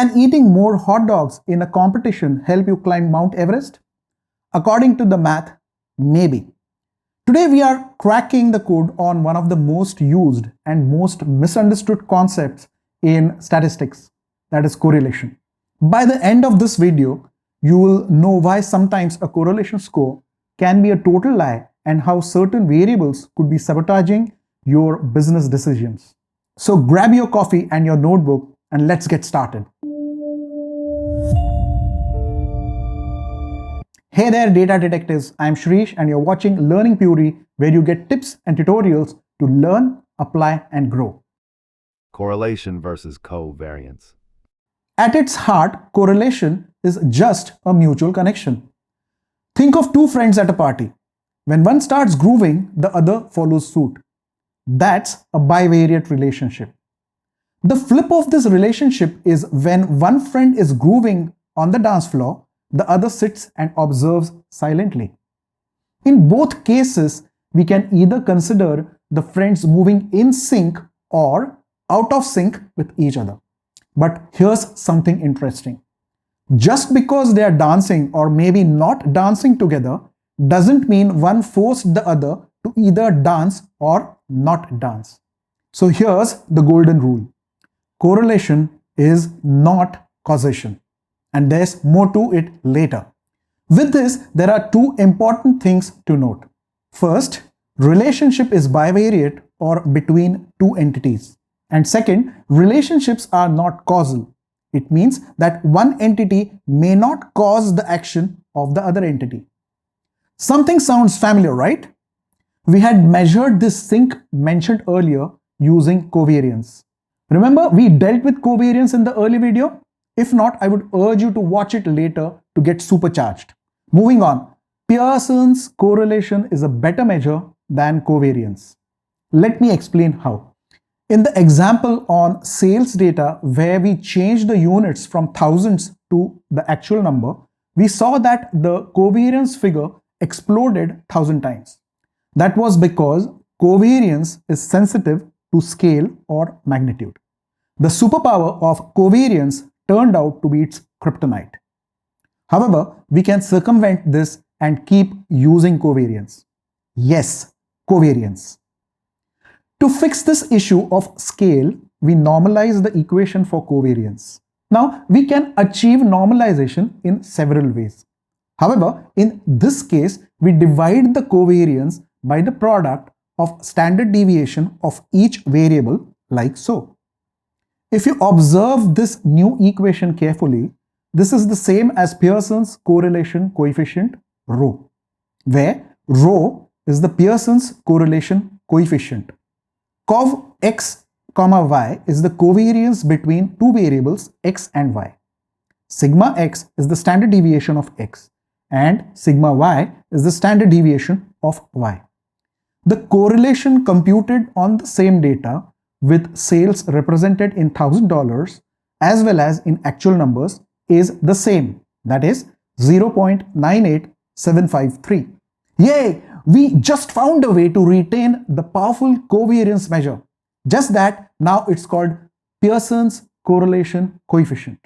Can eating more hot dogs in a competition help you climb Mount Everest? According to the math, maybe. Today we are cracking the code on one of the most used and most misunderstood concepts in statistics, that is correlation. By the end of this video, you will know why sometimes a correlation score can be a total lie and how certain variables could be sabotaging your business decisions. So grab your coffee and your notebook and let's get started. Hey there data detectives, I'm Shrish and you're watching Learning Puri, where you get tips and tutorials to learn, apply and grow. Correlation versus covariance. At its heart, correlation is just a mutual connection. Think of two friends at a party. When one starts grooving, the other follows suit. That's a bivariate relationship. The flip of this relationship is when one friend is grooving on the dance floor, the other sits and observes silently. In both cases, we can either consider the friends moving in sync or out of sync with each other. But here's something interesting. Just because they are dancing or maybe not dancing together doesn't mean one forced the other to either dance or not dance. So here's the golden rule. Correlation is not causation. And there's more to it later. With this, there are two important things to note. First, relationship is bivariate or between two entities. And second, relationships are not causal. It means that one entity may not cause the action of the other entity. Something sounds familiar, right? We had measured this sync mentioned earlier using covariance. Remember, we dealt with covariance in the early video? If not, I would urge you to watch it later to get supercharged. Moving on, Pearson's correlation is a better measure than covariance. Let me explain how. In the example on sales data where we changed the units from thousands to the actual number, we saw that the covariance figure exploded 1,000 times. That was because covariance is sensitive to scale or magnitude. The superpower of covariance turned out to be its kryptonite. However, we can circumvent this and keep using covariance. Yes, covariance. To fix this issue of scale, we normalize the equation for covariance. Now, we can achieve normalization in several ways. However, in this case, we divide the covariance by the product of standard deviation of each variable like so. If you observe this new equation carefully, this is the same as Pearson's correlation coefficient rho, where rho is the Pearson's correlation coefficient. Cov x, y is the covariance between two variables x and y. Sigma x is the standard deviation of x and sigma y is the standard deviation of y. The correlation computed on the same data with sales represented in $1,000 as well as in actual numbers is the same, that is 0.98753. Yay! We just found a way to retain the powerful covariance measure. Just that now it's called Pearson's correlation coefficient.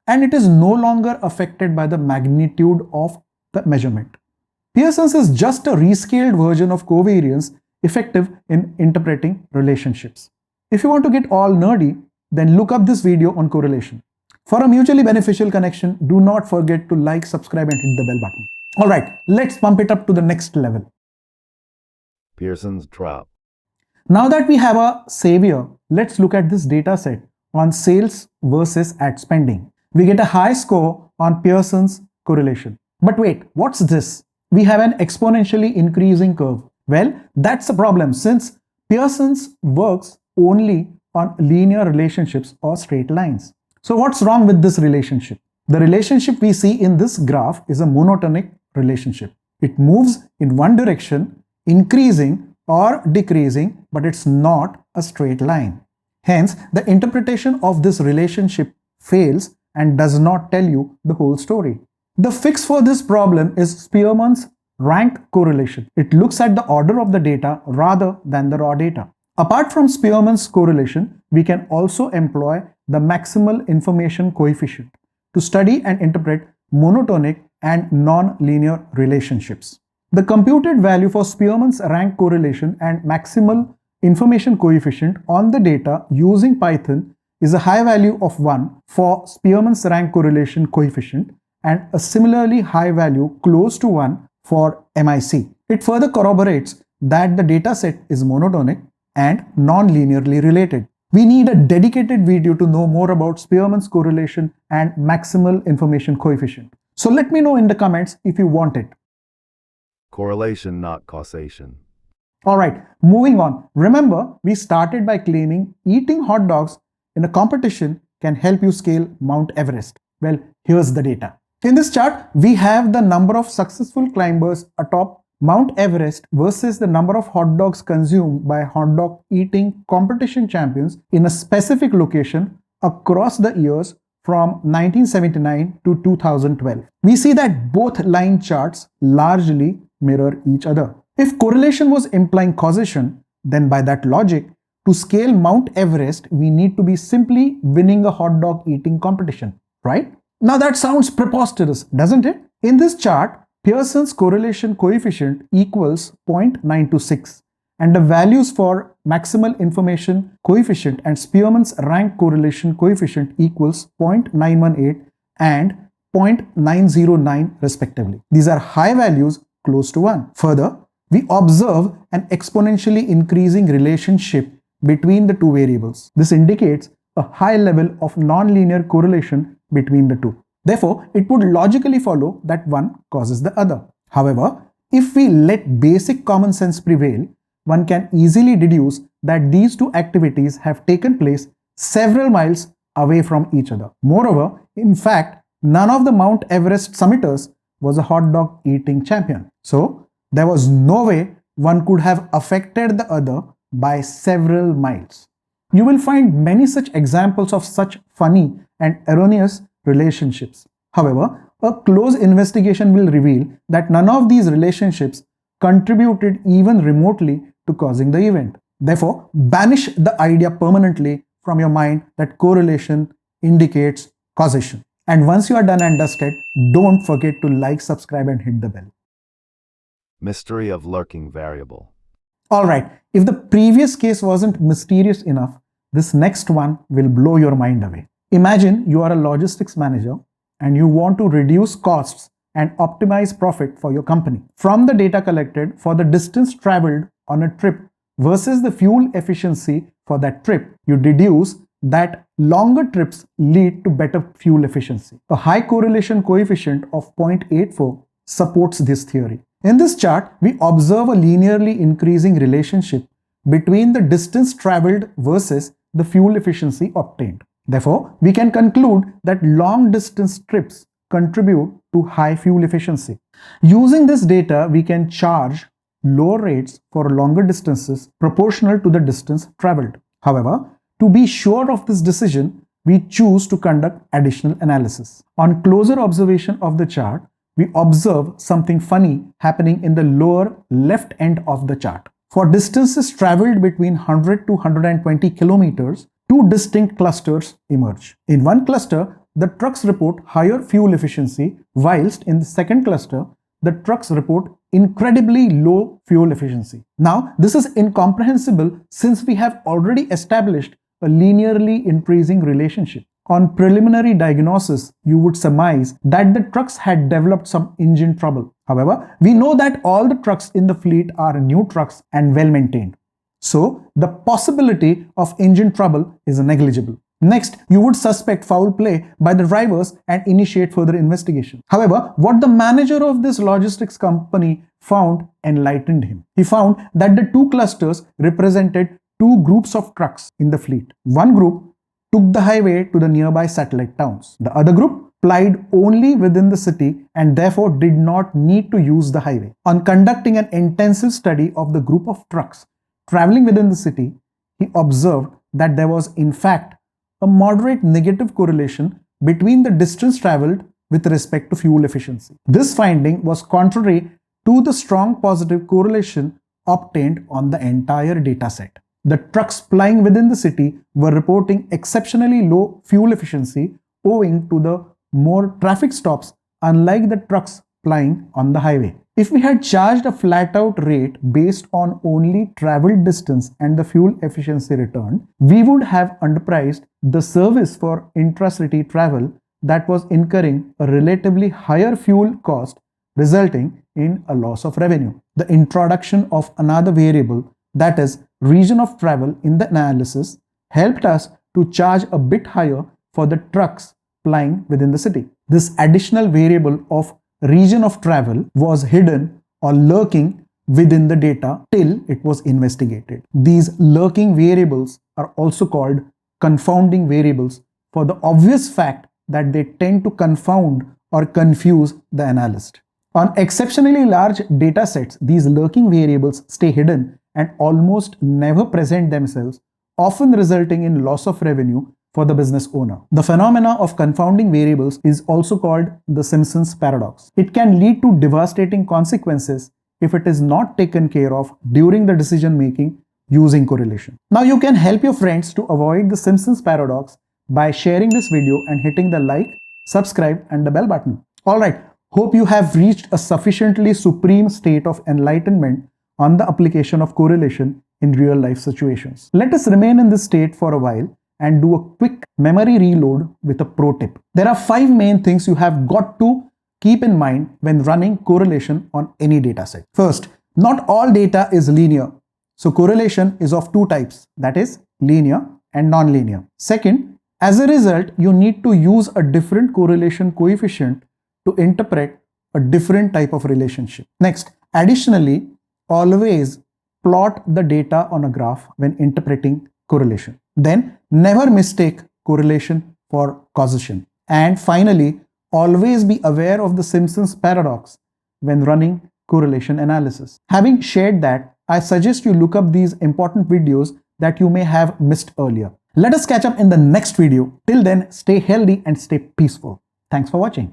And it is no longer affected by the magnitude of the measurement. Pearson's is just a rescaled version of covariance effective in interpreting relationships. If you want to get all nerdy, then look up this video on correlation. For a mutually beneficial connection, do not forget to like, subscribe and hit the bell button. Alright, let's pump it up to the next level. Pearson's drop. Now that we have a savior, let's look at this data set on sales versus ad spending. We get a high score on Pearson's correlation. But wait, what's this? We have an exponentially increasing curve. Well, that's a problem since Pearson's works only on linear relationships or straight lines. So what's wrong with this relationship? The relationship we see in this graph is a monotonic relationship. It moves in one direction, increasing or decreasing, but it's not a straight line. Hence, the interpretation of this relationship fails and does not tell you the whole story. The fix for this problem is Spearman's ranked correlation. It looks at the order of the data rather than the raw data. Apart from Spearman's correlation, we can also employ the maximal information coefficient to study and interpret monotonic and non-linear relationships. The computed value for Spearman's rank correlation and maximal information coefficient on the data using Python is a high value of 1 for Spearman's rank correlation coefficient and a similarly high value close to 1 for MIC. It further corroborates that the dataset is monotonic and non-linearly related. We need a dedicated video to know more about Spearman's correlation and maximal information coefficient. So let me know in the comments if you want it. Correlation, not causation. Alright, moving on. Remember, we started by claiming eating hot dogs in a competition can help you scale Mount Everest. Well, here's the data. In this chart, we have the number of successful climbers atop Mount Everest versus the number of hot dogs consumed by hot dog eating competition champions in a specific location across the years from 1979 to 2012. We see that both line charts largely mirror each other. If correlation was implying causation, then by that logic, to scale Mount Everest, we need to be simply winning a hot dog eating competition, right? Now that sounds preposterous, doesn't it? In this chart, Pearson's correlation coefficient equals 0.926 and the values for maximal information coefficient and Spearman's rank correlation coefficient equals 0.918 and 0.909 respectively. These are high values close to 1. Further, we observe an exponentially increasing relationship between the two variables. This indicates a high level of nonlinear correlation between the two. Therefore, it would logically follow that one causes the other. However, if we let basic common sense prevail, one can easily deduce that these two activities have taken place several miles away from each other. Moreover, in fact, none of the Mount Everest summiters was a hot dog eating champion. So, there was no way one could have affected the other by several miles. You will find many such examples of such funny and erroneous relationships. However, a close investigation will reveal that none of these relationships contributed even remotely to causing the event. Therefore, banish the idea permanently from your mind that correlation indicates causation. And once you are done and dusted, don't forget to like, subscribe and hit the bell. Mystery of lurking variable. Alright, if the previous case wasn't mysterious enough, this next one will blow your mind away. Imagine you are a logistics manager and you want to reduce costs and optimize profit for your company. From the data collected for the distance traveled on a trip versus the fuel efficiency for that trip, you deduce that longer trips lead to better fuel efficiency. A high correlation coefficient of 0.84 supports this theory. In this chart, we observe a linearly increasing relationship between the distance traveled versus the fuel efficiency obtained. Therefore, we can conclude that long distance trips contribute to high fuel efficiency. Using this data, we can charge lower rates for longer distances proportional to the distance traveled. However, to be sure of this decision, we choose to conduct additional analysis. On closer observation of the chart, we observe something funny happening in the lower left end of the chart. For distances traveled between 100 to 120 kilometers, two distinct clusters emerge. In one cluster, the trucks report higher fuel efficiency, whilst in the second cluster, the trucks report incredibly low fuel efficiency. Now, this is incomprehensible since we have already established a linearly increasing relationship. On preliminary diagnosis, you would surmise that the trucks had developed some engine trouble. However, we know that all the trucks in the fleet are new trucks and well maintained. So, the possibility of engine trouble is negligible. Next, you would suspect foul play by the drivers and initiate further investigation. However, what the manager of this logistics company found enlightened him. He found that the two clusters represented two groups of trucks in the fleet. One group took the highway to the nearby satellite towns. The other group plied only within the city and therefore did not need to use the highway. On conducting an intensive study of the group of trucks traveling within the city, he observed that there was in fact a moderate negative correlation between the distance traveled with respect to fuel efficiency. This finding was contrary to the strong positive correlation obtained on the entire data set. The trucks plying within the city were reporting exceptionally low fuel efficiency owing to the more traffic stops, unlike the trucks plying on the highway. If we had charged a flat out rate based on only traveled distance and the fuel efficiency returned, we would have underpriced the service for intracity travel that was incurring a relatively higher fuel cost, resulting in a loss of revenue. The introduction of another variable, that is, region of travel, in the analysis helped us to charge a bit higher for the trucks plying within the city. This additional variable of region of travel was hidden or lurking within the data till it was investigated. These lurking variables are also called confounding variables for the obvious fact that they tend to confound or confuse the analyst. On exceptionally large data sets, these lurking variables stay hidden and almost never present themselves, often resulting in loss of revenue for the business owner. The phenomena of confounding variables is also called the Simpson's paradox. It can lead to devastating consequences if it is not taken care of during the decision making using correlation. Now you can help your friends to avoid the Simpson's paradox by sharing this video and hitting the like, subscribe and the bell button. Alright, hope you have reached a sufficiently supreme state of enlightenment on the application of correlation in real life situations. Let us remain in this state for a while and do a quick memory reload with a pro tip. There are 5 main things you have got to keep in mind when running correlation on any data set. First, not all data is linear. So correlation is of 2 types, that is linear and non-linear. Second, as a result, you need to use a different correlation coefficient to interpret a different type of relationship. Next, additionally, always plot the data on a graph when interpreting correlation. Then never mistake correlation for causation. And finally, always be aware of the Simpson's paradox when running correlation analysis. Having shared that, I suggest you look up these important videos that you may have missed earlier. Let us catch up in the next video. Till then, stay healthy and stay peaceful. Thanks for watching.